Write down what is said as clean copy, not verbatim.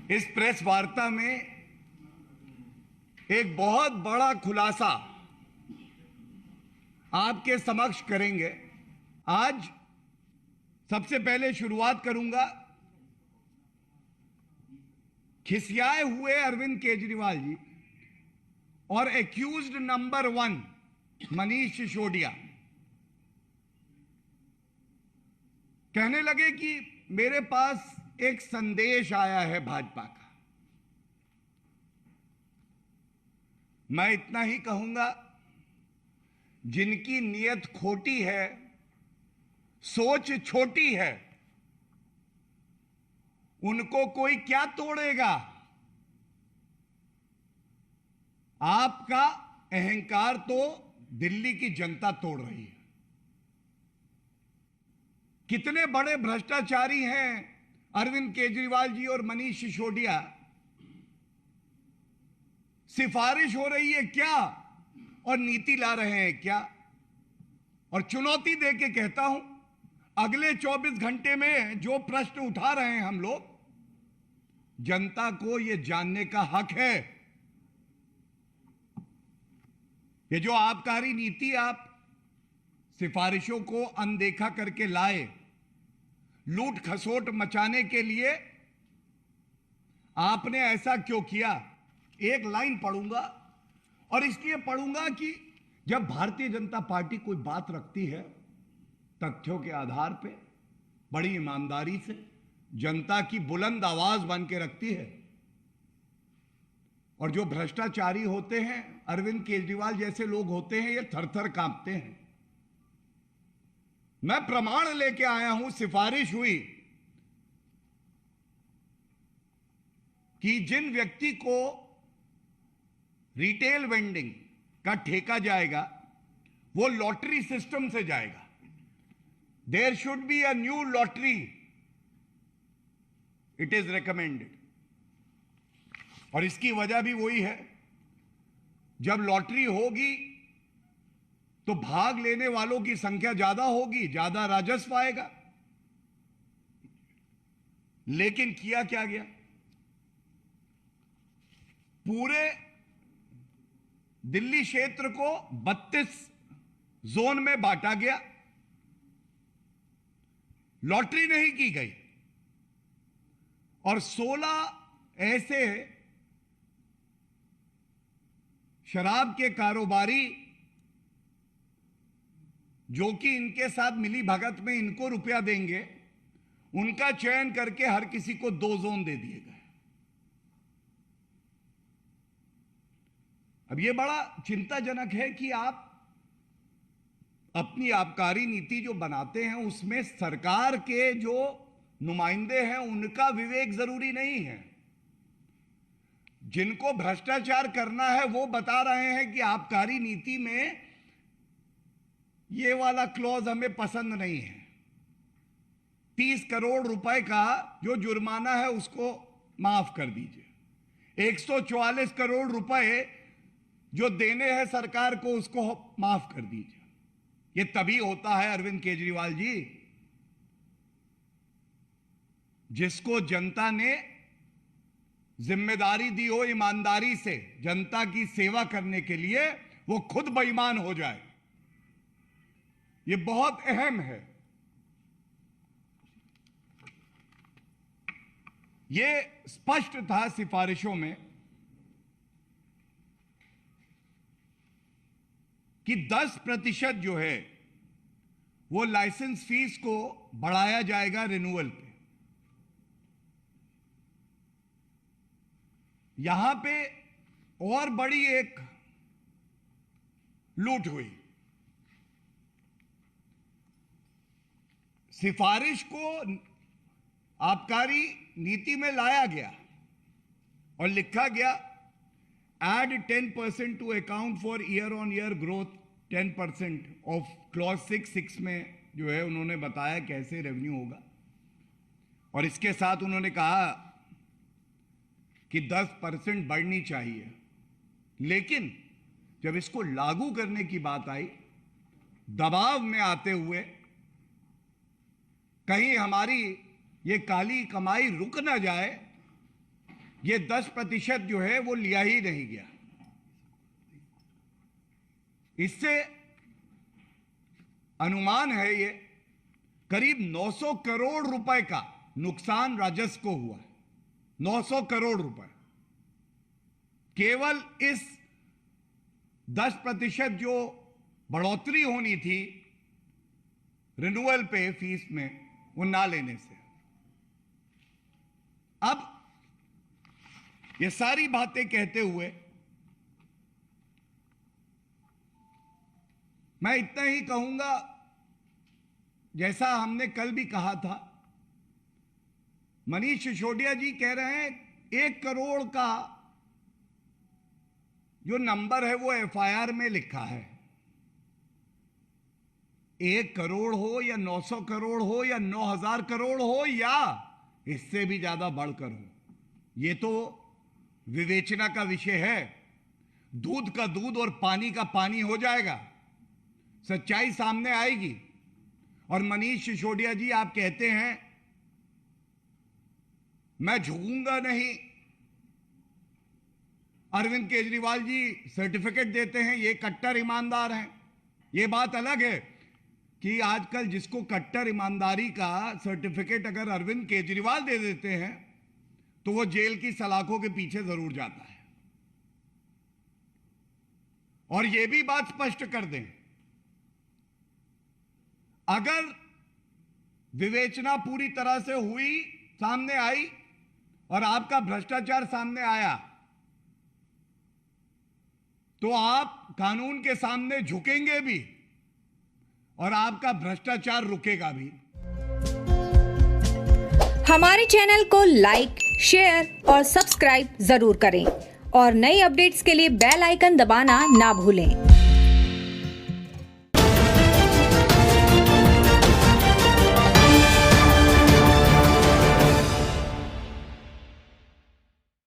इस प्रेस वार्ता में एक बहुत बड़ा खुलासा आपके समक्ष करेंगे। आज सबसे पहले शुरुआत करूंगा खिसियाए हुए अरविंद केजरीवाल जी और एक्यूज्ड नंबर 1 मनीष सिसोदिया कहने लगे कि मेरे पास एक संदेश आया है भाजपा का। मैं इतना ही कहूंगा, जिनकी नीयत खोटी है, सोच छोटी है, उनको कोई क्या तोड़ेगा। आपका अहंकार तो दिल्ली की जनता तोड़ रही है। कितने बड़े भ्रष्टाचारी हैं अरविंद केजरीवाल जी और मनीष सिसोदिया। सिफारिश हो रही है क्या और नीति ला रहे हैं क्या। और चुनौती देके कहता हूं, अगले 24 घंटे में जो प्रश्न उठा रहे हैं हम लोग, जनता को यह जानने का हक है। ये जो आबकारी नीति आप सिफारिशों को अनदेखा करके लाए, लूट खसोट मचाने के लिए आपने ऐसा क्यों किया। एक लाइन पढ़ूंगा, और इसलिए पढ़ूंगा कि जब भारतीय जनता पार्टी कोई बात रखती है तथ्यों के आधार पे, बड़ी ईमानदारी से जनता की बुलंद आवाज बन के रखती है, और जो भ्रष्टाचारी होते हैं, अरविंद केजरीवाल जैसे लोग होते हैं, ये थर-थर कांपते हैं। मैं प्रमाण लेके आया हूं, सिफारिश हुई कि जिन व्यक्ति को रिटेल वेंडिंग का ठेका जाएगा वो लॉटरी सिस्टम से जाएगा। There should be a new lottery, it is recommended. और इसकी वजह भी वही है, जब लॉटरी होगी तो भाग लेने वालों की संख्या ज्यादा होगी, ज्यादा राजस्व आएगा। लेकिन किया क्या गया, पूरे दिल्ली क्षेत्र को 32 जोन में बांटा गया, लॉटरी नहीं की गई, और 16 ऐसे शराब के कारोबारी जो कि इनके साथ मिली भगत में इनको रुपया देंगे, उनका चयन करके हर किसी को 2 जोन दे दिए गए। अब यह बड़ा चिंताजनक है कि आप अपनी आबकारी नीति जो बनाते हैं उसमें सरकार के जो नुमाइंदे हैं उनका विवेक जरूरी नहीं है। जिनको भ्रष्टाचार करना है वो बता रहे हैं कि आबकारी नीति में ये वाला क्लॉज हमें पसंद नहीं है। 30 करोड़ रुपए का जो जुर्माना है उसको माफ कर दीजिए, 144 करोड़ रुपए जो देने हैं सरकार को उसको माफ कर दीजिए। ये तभी होता है अरविंद केजरीवाल जी, जिसको जनता ने जिम्मेदारी दी हो ईमानदारी से जनता की सेवा करने के लिए, वो खुद बेईमान हो जाए। ये बहुत अहम है। ये स्पष्ट था सिफारिशों में कि 10% जो है वो लाइसेंस फीस को बढ़ाया जाएगा रिन्यूअल पे। यहां पे और बड़ी एक लूट हुई। सिफारिश को आबकारी नीति में लाया गया और लिखा गया add 10% to account for year on year growth 10% of clause 6 में जो है उन्होंने बताया कैसे रेवेन्यू होगा। और इसके साथ उन्होंने कहा कि 10% बढ़नी चाहिए। लेकिन जब इसको लागू करने की बात आई, दबाव में आते हुए कहीं हमारी ये काली कमाई रुक ना जाए, ये 10% जो है वो लिया ही नहीं गया। इससे अनुमान है ये करीब 900 करोड़ रुपए का नुकसान राजस्व को हुआ। 900 करोड़ रुपए केवल इस 10% जो बढ़ोतरी होनी थी रिन्यूअल पे फीस में, वो ना लेने से। अब ये सारी बातें कहते हुए मैं इतना ही कहूंगा, जैसा हमने कल भी कहा था, मनीष सिसोदिया जी कह रहे हैं 1 करोड़ का जो नंबर है वो एफआईआर में लिखा है। 1 करोड़ हो या 900 करोड़ हो या 9000 करोड़ हो या इससे भी ज्यादा बढ़कर हो, ये तो विवेचना का विषय है। दूध का दूध और पानी का पानी हो जाएगा, सच्चाई सामने आएगी। और मनीष सिसोदिया जी आप कहते हैं मैं झुकूंगा नहीं, अरविंद केजरीवाल जी सर्टिफिकेट देते हैं ये कट्टर ईमानदार हैं। ये बात अलग है कि आजकल जिसको कट्टर ईमानदारी का सर्टिफिकेट अगर अरविंद केजरीवाल दे देते हैं तो वो जेल की सलाखों के पीछे जरूर जाता है। और ये भी बात स्पष्ट कर दें, अगर विवेचना पूरी तरह से हुई, सामने आई और आपका भ्रष्टाचार सामने आया, तो आप कानून के सामने झुकेंगे भी और आपका भ्रष्टाचार रुकेगा भी। हमारे चैनल को लाइक, शेयर और सब्सक्राइब जरूर करें और नई अपडेट्स के लिए बेल आइकन दबाना ना भूलें।